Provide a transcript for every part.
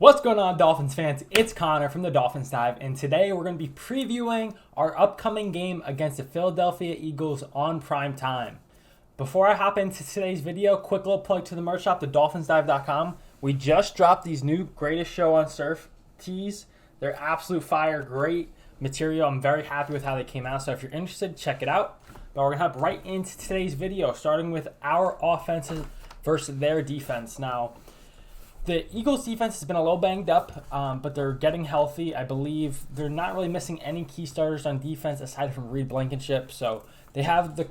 What's going on, Dolphins fans? It's Connor from the Dolphins Dive, and today we're going to be previewing our upcoming game against the Philadelphia Eagles on prime time. Before I hop into today's video, quick little plug to the merch shop, thedolphinsdive.com. We just dropped these new Greatest Show on Surf tees. They're absolute fire, great material. I'm very happy with how they came out, so if you're interested, check it out. But we're going to hop right into today's video, starting with our offenses versus their defense. Now, the Eagles' defense has been a little banged up, but they're getting healthy. I believe they're not really missing any key starters on defense aside from Reed Blankenship, so they have the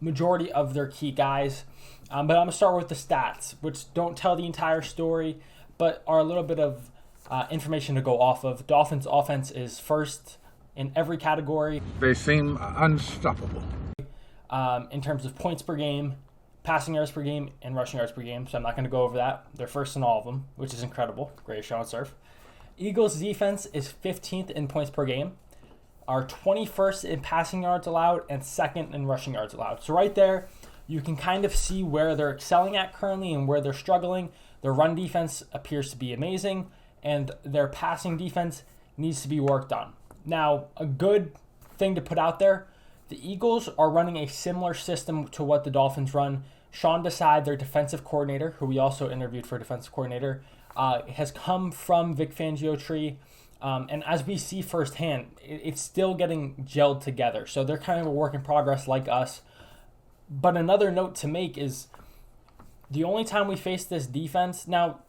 majority of their key guys. But I'm going to start with the stats, which don't tell the entire story, but are a little bit of information to go off of. Dolphins' offense is first in every category. They seem unstoppable. In terms of points per game, passing yards per game, and rushing yards per game, so I'm not going to go over that. They're first in all of them, which is incredible. Great show on surf. Eagles' defense is 15th in points per game, are 21st in passing yards allowed, and second in rushing yards allowed. So right there, you can kind of see where they're excelling at currently and where they're struggling. Their run defense appears to be amazing, and their passing defense needs to be worked on. Now, a good thing to put out there, the Eagles are running a similar system to what the Dolphins run. Sean Desai, their defensive coordinator, who we also interviewed for defensive coordinator, has come from Vic Fangio tree. And as we see firsthand, it's still getting gelled together. So they're kind of a work in progress like us. But another note to make is the only time we face this defense, now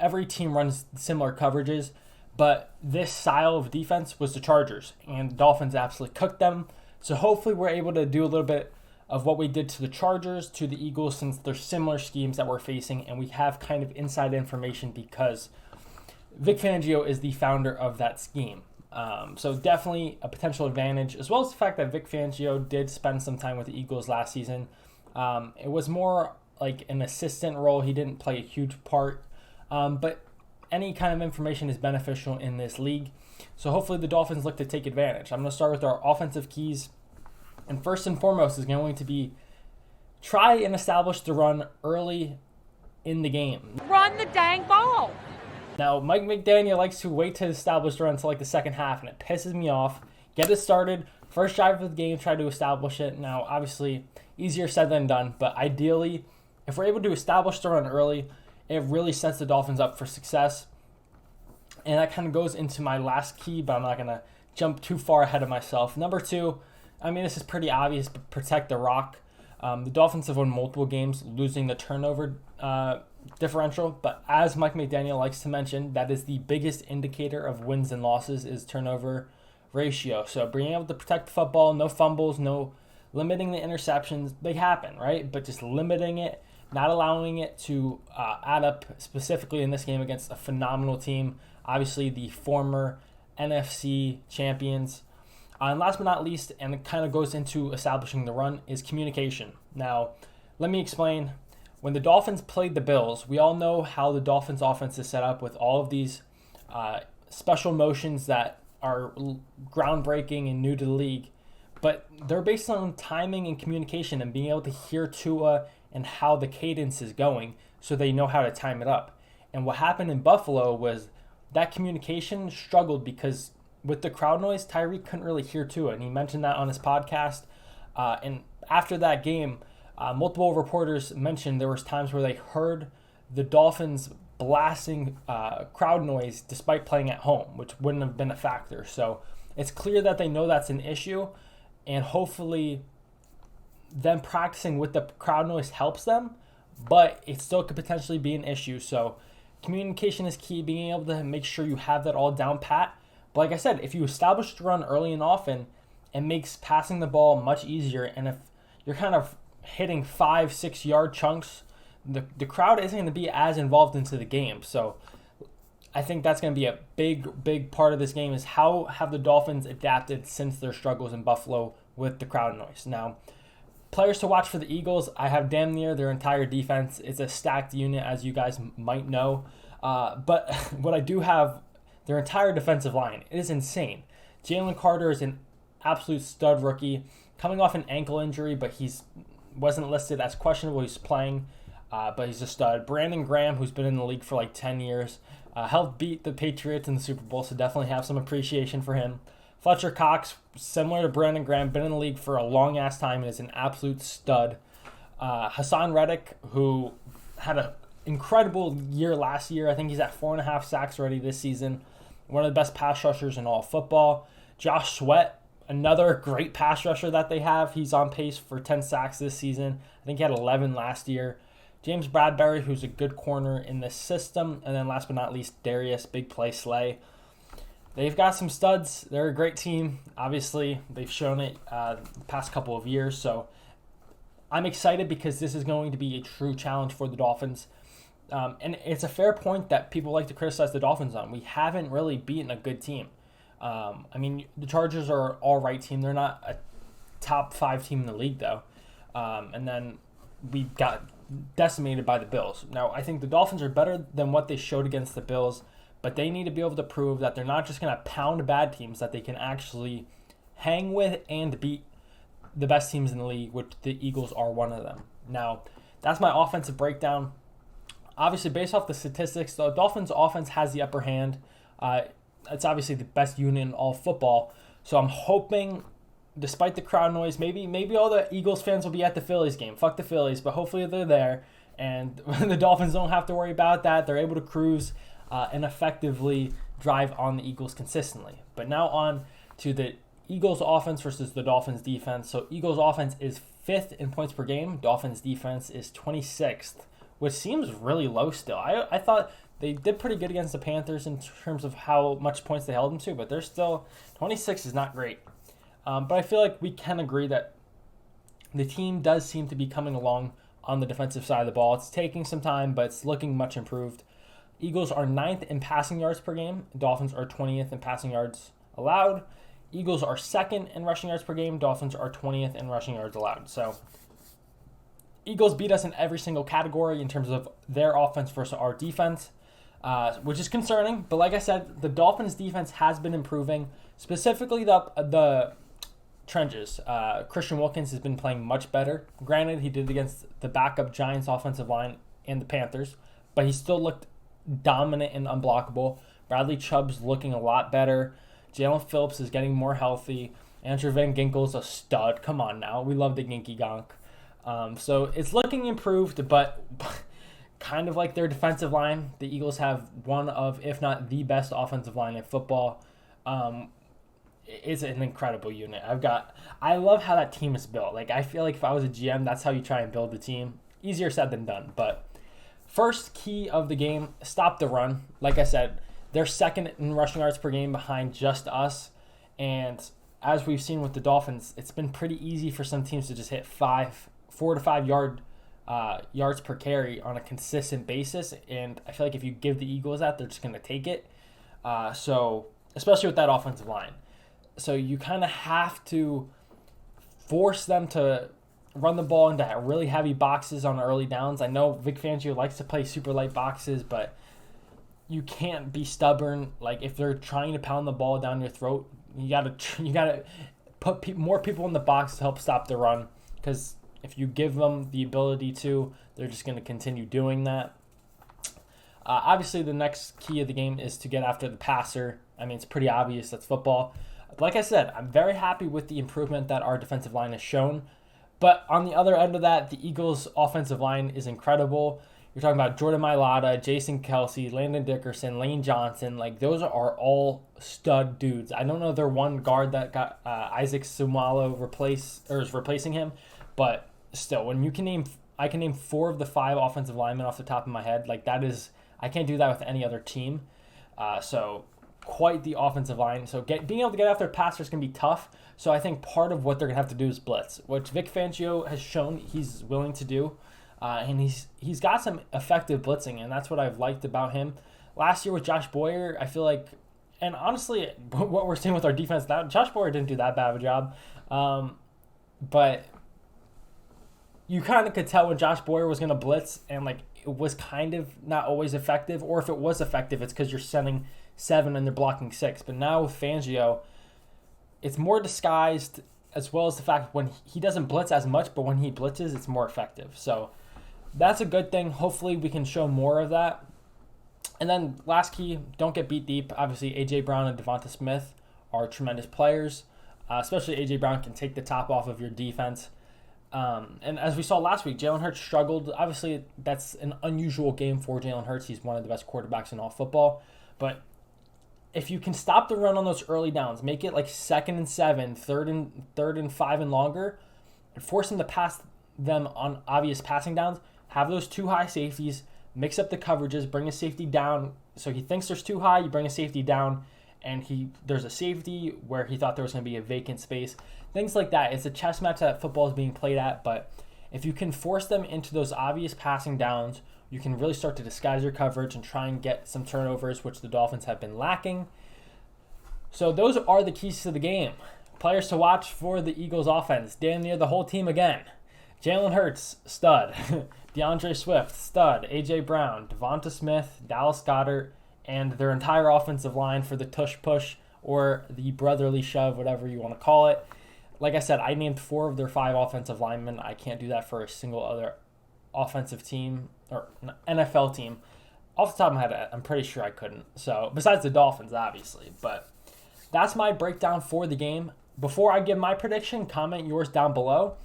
every team runs similar coverages, but this style of defense was the Chargers, and the Dolphins absolutely cooked them. So hopefully we're able to do a little bit of what we did to the Chargers, to the Eagles, since they're similar schemes that we're facing, and we have kind of inside information because Vic Fangio is the founder of that scheme. So definitely a potential advantage, as well as the fact that Vic Fangio did spend some time with the Eagles last season. It was more like an assistant role. He didn't play a huge part, but any kind of information is beneficial in this league. So hopefully the Dolphins look to take advantage. I'm going to start with our offensive keys. And first and foremost is going to be try and establish the run early in the game. Run the dang ball. Now, Mike McDaniel likes to wait to establish the run until like the second half, and it pisses me off. Get it started. First drive of the game, try to establish it. Now, obviously, easier said than done, but ideally, if we're able to establish the run early, it really sets the Dolphins up for success. And that kind of goes into my last key, but I'm not going to jump too far ahead of myself. Number two, I mean, this is pretty obvious, but protect the rock. The Dolphins have won multiple games losing the turnover differential, but as Mike McDaniel likes to mention, that is the biggest indicator of wins and losses is turnover ratio. So being able to protect the football, no fumbles, no limiting the interceptions, they happen, right? But just limiting it, not allowing it to add up specifically in this game against a phenomenal team, obviously the former NFC champions. And last but not least, and it kind of goes into establishing the run, is communication. Now, let me explain. When the Dolphins played the Bills, we all know how the Dolphins offense is set up with all of these special motions that are groundbreaking and new to the league. But they're based on timing and communication and being able to hear Tua and how the cadence is going so they know how to time it up. And what happened in Buffalo was that communication struggled because with the crowd noise, Tyreek couldn't really hear Tua, and he mentioned that on his podcast. And after that game, multiple reporters mentioned there was times where they heard the Dolphins blasting crowd noise despite playing at home, which wouldn't have been a factor. So it's clear that they know that's an issue, and hopefully them practicing with the crowd noise helps them, but it still could potentially be an issue. So communication is key, being able to make sure you have that all down pat. But like I said, if you establish the run early and often, it makes passing the ball much easier. And if you're kind of hitting 5-6 yard chunks, the crowd isn't going to be as involved into the game. So I think that's going to be a big part of this game is how have the Dolphins adapted since their struggles in Buffalo with the crowd noise. Now, players to watch for the Eagles, I have damn near their entire defense. It's a stacked unit, as you guys might know. But what I do have, their entire defensive line, it is insane. Jalen Carter is an absolute stud rookie, coming off an ankle injury, but wasn't listed as questionable. He's playing. but he's a stud. Brandon Graham, who's been in the league for like 10 years, helped beat the Patriots in the Super Bowl, so definitely have some appreciation for him. Fletcher Cox, similar to Brandon Graham, been in the league for a long-ass time and is an absolute stud. Hassan Reddick, who had an incredible year last year. I think he's at 4.5 sacks already this season. One of the best pass rushers in all of football. Josh Sweat, another great pass rusher that they have. He's on pace for 10 sacks this season. I think he had 11 last year. James Bradbury, who's a good corner in this system. And then last but not least, Darius Big Play Slay. They've got some studs. They're a great team. Obviously, they've shown it the past couple of years. So I'm excited because this is going to be a true challenge for the Dolphins. And it's a fair point that people like to criticize the Dolphins on. We haven't really beaten a good team. The Chargers are an all-right team. They're not a top 5 team in the league, though. And then we got decimated by the Bills. Now, I think the Dolphins are better than what they showed against the Bills, but they need to be able to prove that they're not just going to pound bad teams, that they can actually hang with and beat the best teams in the league, which the Eagles are one of them. Now, that's my offensive breakdown. Obviously, based off the statistics, the Dolphins' offense has the upper hand. It's obviously the best unit in all football. So I'm hoping, despite the crowd noise, maybe all the Eagles fans will be at the Phillies game. Fuck the Phillies, but hopefully they're there. And the Dolphins don't have to worry about that. They're able to cruise and effectively drive on the Eagles consistently. But now on to the Eagles offense versus the Dolphins defense. So Eagles offense is 5th in points per game. Dolphins defense is 26th, which seems really low still. I thought they did pretty good against the Panthers in terms of how much points they held them to, but they're still 26 is not great. But I feel like we can agree that the team does seem to be coming along on the defensive side of the ball. It's taking some time, but it's looking much improved. Eagles are 9th in passing yards per game. Dolphins are 20th in passing yards allowed. Eagles are 2nd in rushing yards per game. Dolphins are 20th in rushing yards allowed. So Eagles beat us in every single category in terms of their offense versus our defense, which is concerning. But like I said, the Dolphins' defense has been improving, specifically the trenches. Christian Wilkins has been playing much better. Granted, he did it against the backup Giants offensive line and the Panthers, but he still looked dominant and unblockable. Bradley Chubb's looking a lot better. Jalen Phillips is getting more healthy. Andrew Van Ginkel's a stud. Come on now. We love the Ginky Gonk. So it's looking improved, but kind of like their defensive line, the Eagles have one of, if not the best offensive line in football. It's an incredible unit. I love how that team is built. Like, I feel like if I was a GM, that's how you try and build the team. Easier said than done. But first key of the game, stop the run. Like I said, they're 2nd in rushing yards per game behind just us. And as we've seen with the Dolphins, it's been pretty easy for some teams to just hit 4 to 5 yards per carry on a consistent basis. And I feel like if you give the Eagles that, they're just going to take it. So especially with that offensive line. So you kind of have to force them to run the ball into really heavy boxes on early downs. I know Vic Fangio likes to play super light boxes, but you can't be stubborn. Like, if they're trying to pound the ball down your throat, you gotta put more people in the box to help stop the run. Because if you give them the ability to, they're just going to continue doing that. Obviously, the next key of the game is to get after the passer. I mean, it's pretty obvious. That's football. Like I said, I'm very happy with the improvement that our defensive line has shown. But on the other end of that, the Eagles' offensive line is incredible. You're talking about Jordan Mailata, Jason Kelsey, Landon Dickerson, Lane Johnson. Like, those are all stud dudes. I don't know their one guard that got Isaac Sumalo is replacing him, but still, when I can name 4 of the 5 offensive linemen off the top of my head. Like, that is, I can't do that with any other team. So quite the offensive line. So being able to get after a passer is going to be tough. So I think part of what they're going to have to do is blitz, which Vic Fangio has shown he's willing to do. And he's got some effective blitzing, and that's what I've liked about him. Last year with Josh Boyer, I feel like, and honestly, what we're seeing with our defense now, Josh Boyer didn't do that bad of a job. But you kind of could tell when Josh Boyer was going to blitz, and like it was kind of not always effective, or if it was effective, it's because you're sending 7 and they're blocking 6. But now with Fangio, it's more disguised, as well as the fact when he doesn't blitz as much, but when he blitzes, it's more effective. So that's a good thing. Hopefully we can show more of that. And then last key, don't get beat deep. Obviously, A.J. Brown and Devonta Smith are tremendous players. Especially A.J. Brown can take the top off of your defense. And as we saw last week, Jalen Hurts struggled. Obviously, that's an unusual game for Jalen Hurts. He's one of the best quarterbacks in all football. But if you can stop the run on those early downs, make it like 2nd and 7, 3rd and 5 and longer, and force him to pass them on obvious passing downs, have those 2 high safeties, mix up the coverages, bring a safety down. So he thinks there's 2 high, you bring a safety down, and there's a safety where he thought there was going to be a vacant space. Things like that. It's a chess match that football is being played at, but if you can force them into those obvious passing downs, you can really start to disguise your coverage and try and get some turnovers, which the Dolphins have been lacking. So those are the keys to the game. Players to watch for the Eagles offense. Damn near the whole team again. Jalen Hurts, stud. DeAndre Swift, stud. A.J. Brown, Devonta Smith, Dallas Goedert, and their entire offensive line for the tush push or the brotherly shove, whatever you want to call it. Like I said, I named 4 of their 5 offensive linemen. I can't do that for a single other offensive team or NFL team. Off the top of my head, I'm pretty sure I couldn't. So, besides the Dolphins, obviously. But that's my breakdown for the game. Before I give my prediction, comment yours down below.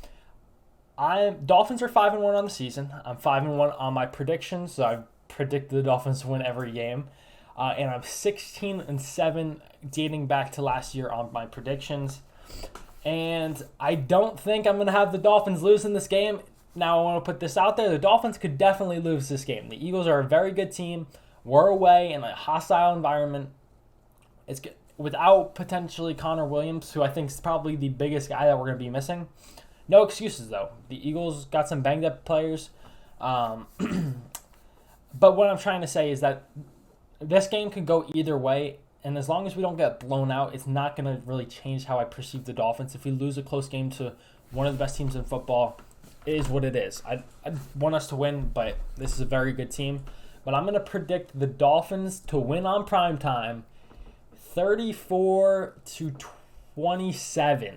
Dolphins are 5-1 on the season. I'm 5-1 on my predictions, so I predict the Dolphins to win every game. And I'm 16-7 dating back to last year on my predictions. And I don't think I'm going to have the Dolphins lose in this game. Now, I want to put this out there. The Dolphins could definitely lose this game. The Eagles are a very good team. We're away in a hostile environment. It's without potentially Connor Williams, who I think is probably the biggest guy that we're going to be missing. No excuses, though. The Eagles got some banged-up players. But what I'm trying to say is that this game could go either way. And as long as we don't get blown out, it's not going to really change how I perceive the Dolphins. If we lose a close game to one of the best teams in football, it is what it is. I want us to win, but this is a very good team. But I'm going to predict the Dolphins to win on primetime 34-27.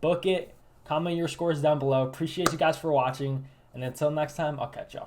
Book it. Comment your scores down below. Appreciate you guys for watching. And until next time, I'll catch y'all.